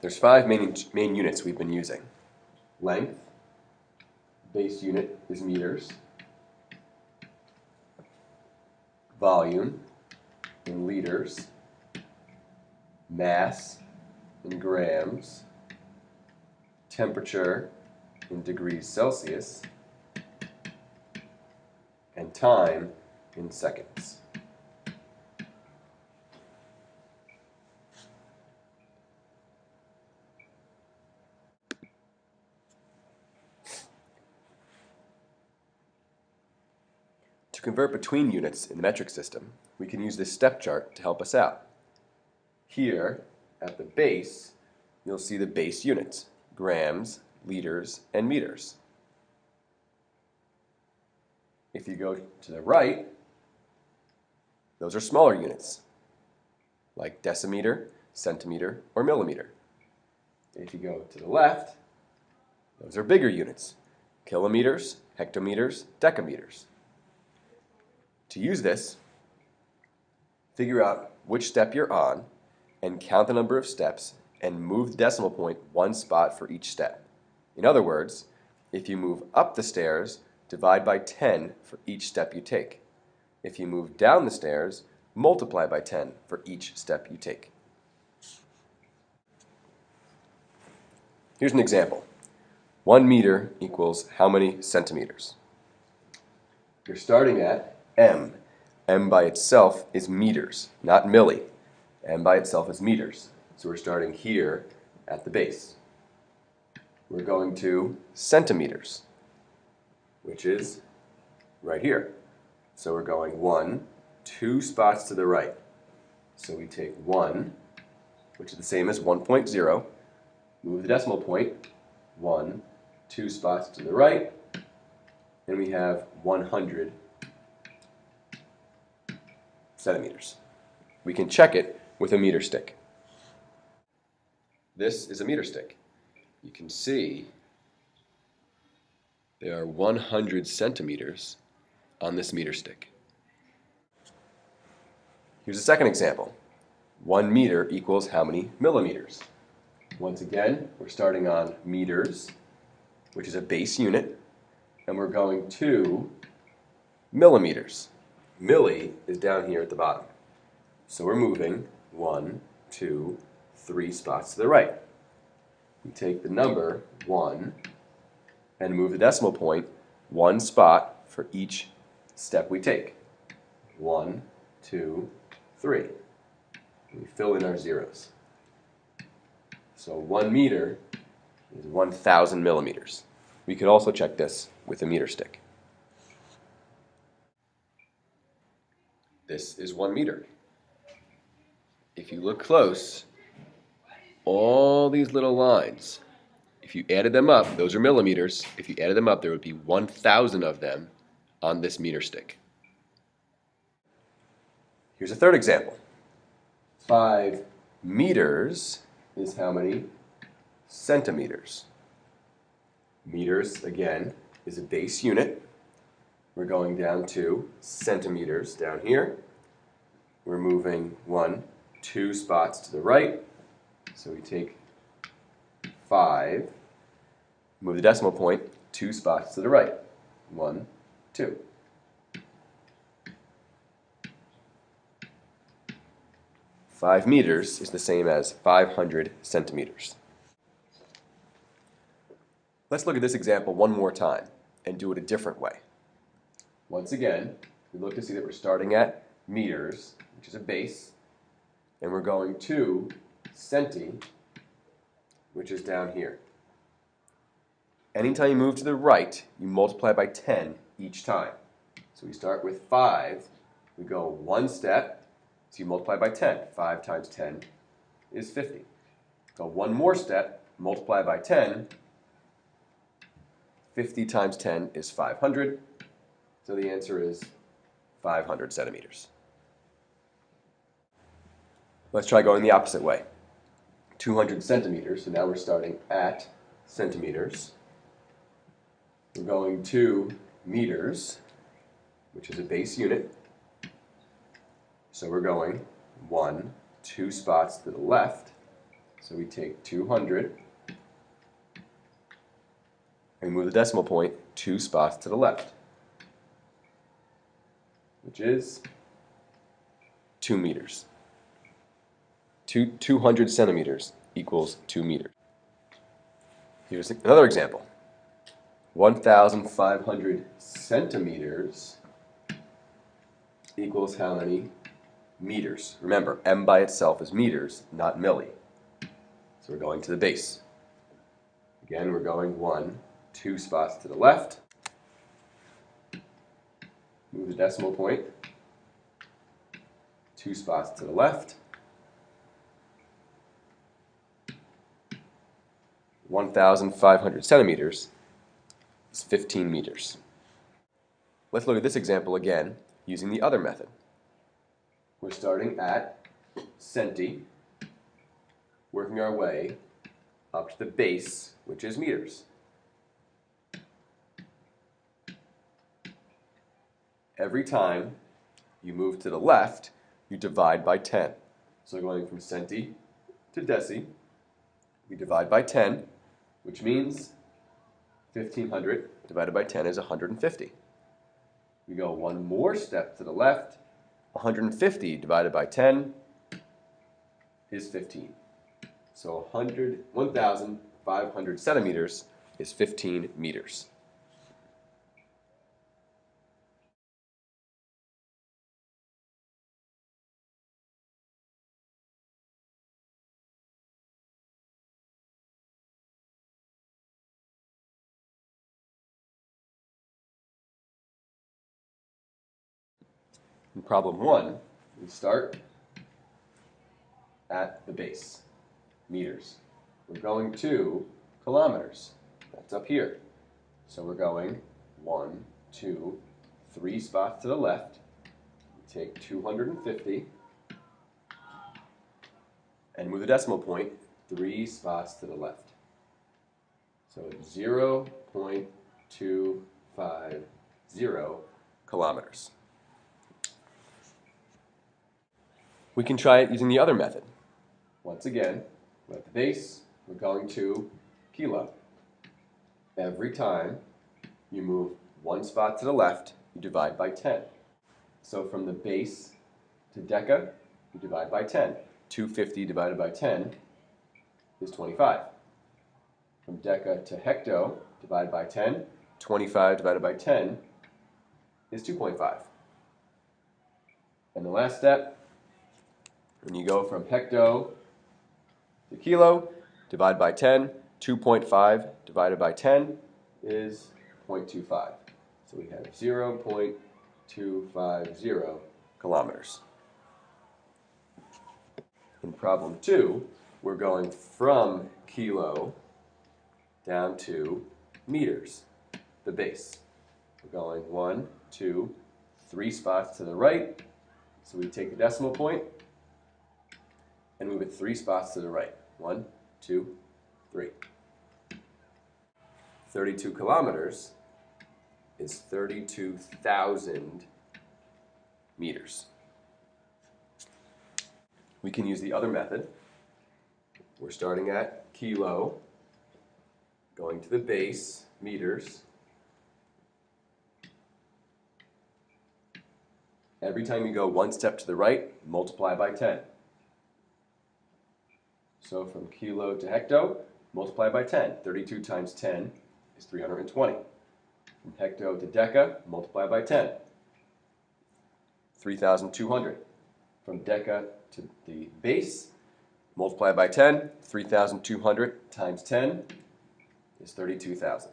There's five main units we've been using. Length, base unit is meters. Volume in liters. Mass in grams. Temperature in degrees Celsius. And time in seconds. To convert between units in the metric system, we can use this step chart to help us out. Here, at the base, you'll see the base units, grams, liters, and meters. If you go to the right, those are smaller units, like decimeter, centimeter, or millimeter. If you go to the left, those are bigger units, kilometers, hectometers, decameters. To use this, figure out which step you're on and count the number of steps and move the decimal point one spot for each step. In other words, if you move up the stairs, divide by 10 for each step you take. If you move down the stairs, multiply by 10 for each step you take. Here's an example. 1 meter equals how many centimeters? You're starting at M. M by itself is meters, not milli. M by itself is meters. So we're starting here at the base. We're going to centimeters, which is right here. So we're going 2 spots to the right. So we take 1, which is the same as 1.0, move the decimal point, 2 spots to the right, and we have 100 centimeters. We can check it with a meter stick. This is a meter stick. You can see there are 100 centimeters on this meter stick. Here's a second example. 1 meter equals how many millimeters? Once again, we're starting on meters, which is a base unit, and we're going to millimeters. Milli is down here at the bottom. So we're moving 1, 2, 3 spots to the right. We take the number 1 and move the decimal point 1 spot for each step we take. 1, 2, 3. We fill in our zeros. So 1 meter is 1,000 millimeters. We could also check this with a meter stick. This is 1 meter. If you look close, all these little lines, if you added them up, those are millimeters. If you added them up, there would be 1,000 of them on this meter stick. Here's a third example. 5 meters is how many centimeters? Meters, again, is a base unit. We're going down to centimeters down here. We're moving 2 spots to the right. So we take 5, move the decimal point 2 spots to the right. 1, 2. Five meters is the same as 500 centimeters. Let's look at this example one more time and do it a different way. Once again, we look to see that we're starting at meters, which is a base, and we're going to centi, which is down here. Anytime you move to the right, you multiply by 10 each time. So we start with 5, we go 1 step, so you multiply by 10. 5 times 10 is 50. Go 1 more step, multiply by 10. 50 times 10 is 500. So the answer is 500 centimeters. Let's try going the opposite way. 200 centimeters, so now we're starting at centimeters. We're going to meters, which is a base unit. So we're going 2 spots to the left. So we take 200 and move the decimal point 2 spots to the left, which is 2 meters. 200 centimeters equals 2 meters. Here's another example. 1,500 centimeters equals how many meters? Remember, m by itself is meters, not milli. So we're going to the base. Again, we're going 2 spots to the left. Move the decimal point 2 spots to the left. 1,500 centimeters is 15 meters. Let's look at this example again using the other method. We're starting at centi, working our way up to the base, which is meters. Every time you move to the left, you divide by 10. So going from centi to deci, we divide by 10, which means 1,500 divided by 10 is 150. We go one more step to the left. 150 divided by 10 is 15. So 1,500 centimeters is 15 meters. In problem 1, we start at the base, meters. We're going to kilometers. That's up here. So we're going 1, 2, 3 spots to the left. We take 250 and move the decimal point 3 spots to the left. So it's 0.250 kilometers. We can try it using the other method. Once again, we're at the base, we're going to kilo. Every time you move 1 spot to the left, you divide by 10. So from the base to deca, you divide by 10. 250 divided by 10 is 25. From deca to hecto, divide by 10. 25 divided by 10 is 2.5. And the last step, when you go from hecto to kilo, divide by 10. 2.5 divided by 10 is 0.25. So we have 0.250 kilometers. In problem 2, we're going from kilo down to meters, the base. We're going 1, 2, 3 spots to the right. So we take the decimal point and move it 3 spots to the right. 1, 2, 3. 32 kilometers is 32,000 meters. We can use the other method. We're starting at kilo, going to the base, meters. Every time you go 1 step to the right, multiply by 10. So from kilo to hecto, multiply by 10. 32 times 10 is 320. From hecto to deca, multiply by 10. 3,200. From deca to the base, multiply by 10. 3,200 times 10 is 32,000.